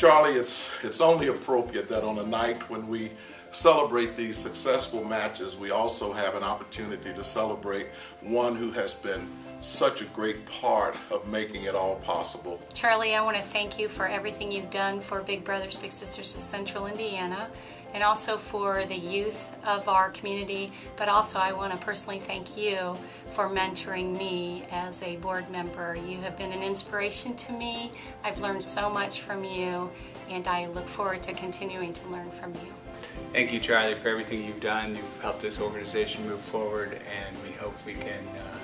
Charlie, it's only appropriate that on a night when we celebrate these successful matches, we also have an opportunity to celebrate one who has been such a great part of making it all possible. Charlie, I want to thank you for everything you've done for Big Brothers Big Sisters of Central Indiana, and also for the youth of our community, but also I want to personally thank you for mentoring me as a board member. You have been an inspiration to me. I've learned so much from you, and I look forward to continuing to learn from you. Thank you, Charlie, for everything you've done. You've helped this organization move forward, and we hope we can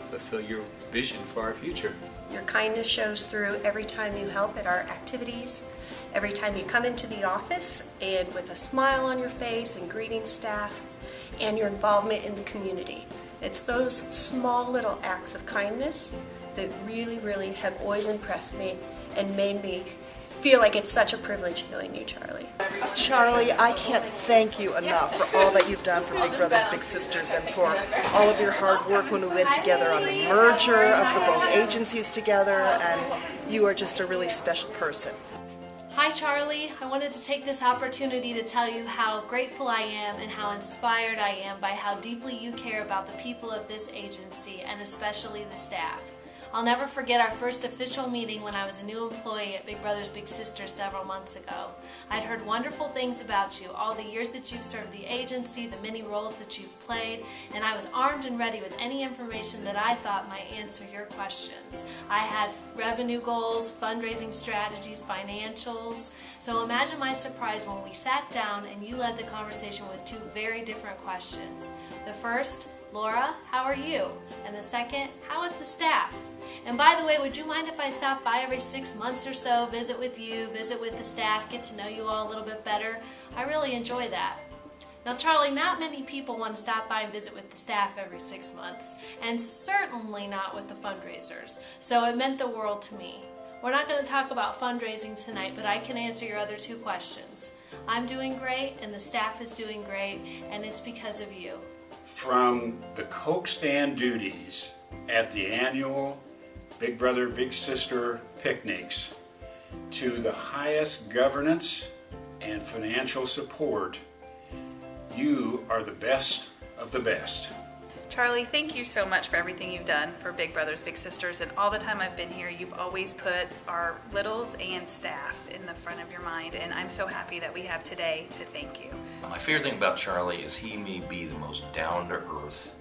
fulfill your vision for our future. Your kindness shows through every time you help at our activities, every time you come into the office and with a smile on your face and greeting staff, and your involvement in the community. It's those small little acts of kindness that really, really have always impressed me and made me feel like it's such a privilege knowing you, Charlie. Charlie, I can't thank you enough for all that you've done for Big Brothers Big Sisters and for all of your hard work when we went together on the merger of the both agencies together, and you are just a really special person. Hi Charlie, I wanted to take this opportunity to tell you how grateful I am and how inspired I am by how deeply you care about the people of this agency and especially the staff. I'll never forget our first official meeting when I was a new employee at Big Brothers Big Sisters several months ago. I'd heard wonderful things about you, all the years that you've served the agency, the many roles that you've played, and I was armed and ready with any information that I thought might answer your questions. I had revenue goals, fundraising strategies, financials. So imagine my surprise when we sat down and you led the conversation with two very different questions. The first, Laura, how are you? And the second, how is the staff? And by the way, would you mind if I stop by every 6 months or so, visit with you, visit with the staff, get to know you all a little bit better? I really enjoy that. Now Charlie, not many people want to stop by and visit with the staff every 6 months, and certainly not with the fundraisers. So it meant the world to me. We're not going to talk about fundraising tonight, but I can answer your other two questions. I'm doing great, and the staff is doing great, and it's because of you. From the Coke stand duties at the annual Big Brother Big Sister picnics to the highest governance and financial support, you are the best of the best. Charlie, thank you so much for everything you've done for Big Brothers Big Sisters, and all the time I've been here you've always put our littles and staff in the front of your mind, and I'm so happy that we have today to thank you. My favorite thing about Charlie is he may be the most down-to-earth,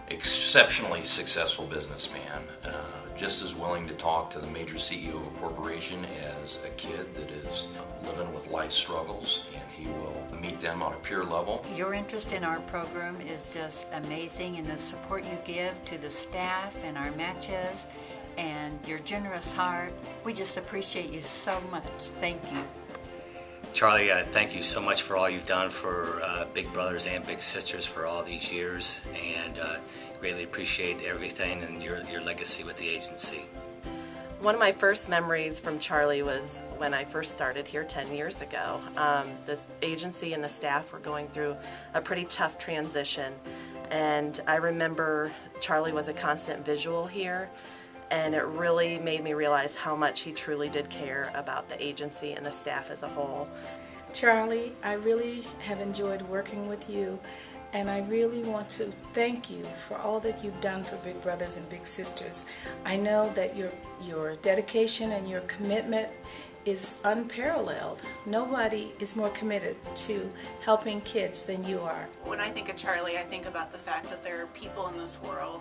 exceptionally successful businessman, just as willing to talk to the major CEO of a corporation as a kid that is living with life struggles, and he will meet them on a peer level. Your interest in our program is just amazing, and the support you give to the staff and our matches and your generous heart. We just appreciate you so much. Thank you. Charlie, thank you so much for all you've done for Big Brothers and Big Sisters for all these years, and greatly appreciate everything and your legacy with the agency. One of my first memories from Charlie was when I first started here 10 years ago. This agency and the staff were going through a pretty tough transition, and I remember Charlie was a constant visual here, and it really made me realize how much he truly did care about the agency and the staff as a whole. Charlie, I really have enjoyed working with you, and I really want to thank you for all that you've done for Big Brothers and Big Sisters. I know that your dedication and your commitment is unparalleled. Nobody is more committed to helping kids than you are. When I think of Charlie, I think about the fact that there are people in this world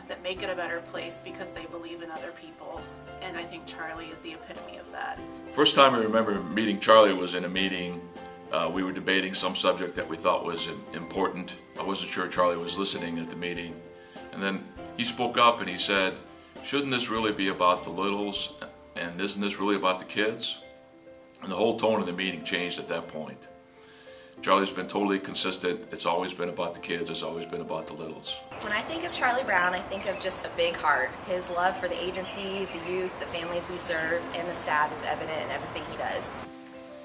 that make it a better place because they believe in other people, and I think Charlie is the epitome of that. First time I remember meeting Charlie was in a meeting. We were debating some subject that we thought was important. I wasn't sure Charlie was listening at the meeting, and then he spoke up and he said, "Shouldn't this really be about the littles, and isn't this really about the kids?" And the whole tone of the meeting changed at that point. Charlie's been totally consistent. It's always been about the kids. It's always been about the littles. When I think of Charlie Brown, I think of just a big heart. His love for the agency, the youth, the families we serve, and the staff is evident in everything he does.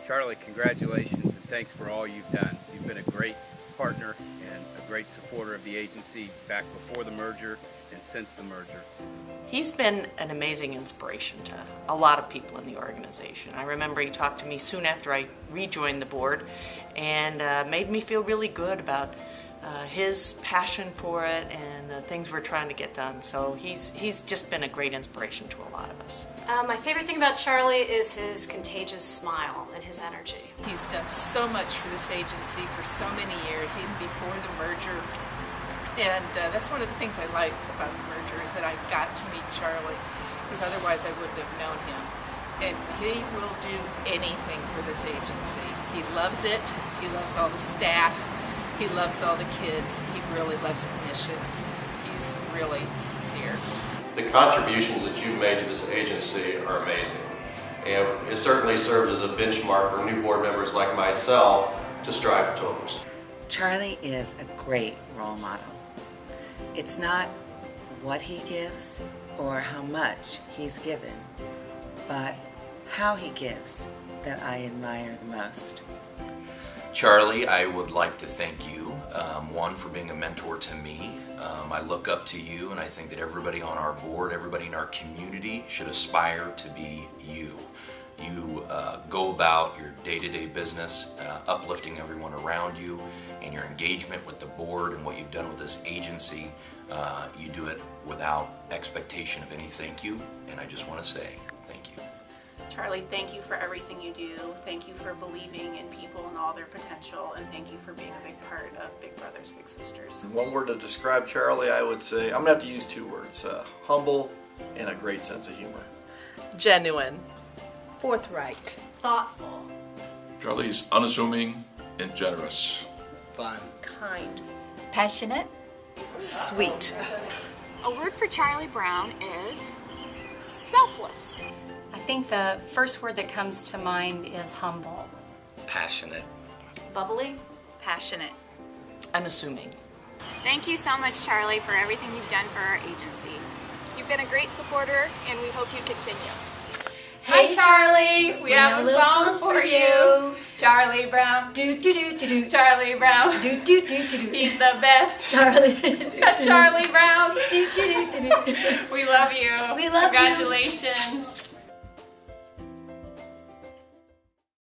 Charlie, congratulations and thanks for all you've done. You've been a great partner and a great supporter of the agency back before the merger and since the merger. He's been an amazing inspiration to a lot of people in the organization. I remember he talked to me soon after I rejoined the board and made me feel really good about his passion for it and the things we're trying to get done. So he's just been a great inspiration to a lot of us. My favorite thing about Charlie is his contagious smile and his energy. He's done so much for this agency for so many years, even before the merger. And that's one of the things I like about the merger is that I got to meet Charlie, because otherwise I wouldn't have known him. And he will do anything for this agency. He loves it. He loves all the staff. He loves all the kids. He really loves the mission. He's really sincere. The contributions that you've made to this agency are amazing. And it certainly serves as a benchmark for new board members like myself to strive towards. Charlie is a great role model. It's not what he gives or how much he's given, but how he gives that I admire the most. Charlie, I would like to thank you, one, for being a mentor to me. I look up to you, and I think that everybody on our board, everybody in our community should aspire to be you. You go about your day-to-day business, uplifting everyone around you, and your engagement with the board and what you've done with this agency, you do it without expectation of any thank you, and I just want to say thank you. Charlie, thank you for everything you do. Thank you for believing in people and all their potential, and thank you for being a big part of Big Brothers Big Sisters. One word to describe Charlie, I would say, I'm going to have to use two words, humble and a great sense of humor. Genuine. Forthright. Thoughtful. Charlie's unassuming and generous. Fun. Kind. Passionate. Sweet. A word for Charlie Brown is selfless. I think the first word that comes to mind is humble. Passionate. Bubbly. Passionate. Unassuming. Thank you so much, Charlie, for everything you've done for our agency. You've been a great supporter, and we hope you continue. Hey Charlie, we have a song for you. Charlie Brown, do do do do do. Charlie Brown, do do do do do. He's the best. Charlie, Charlie Brown, do do do do do. We love you. We love you. Congratulations.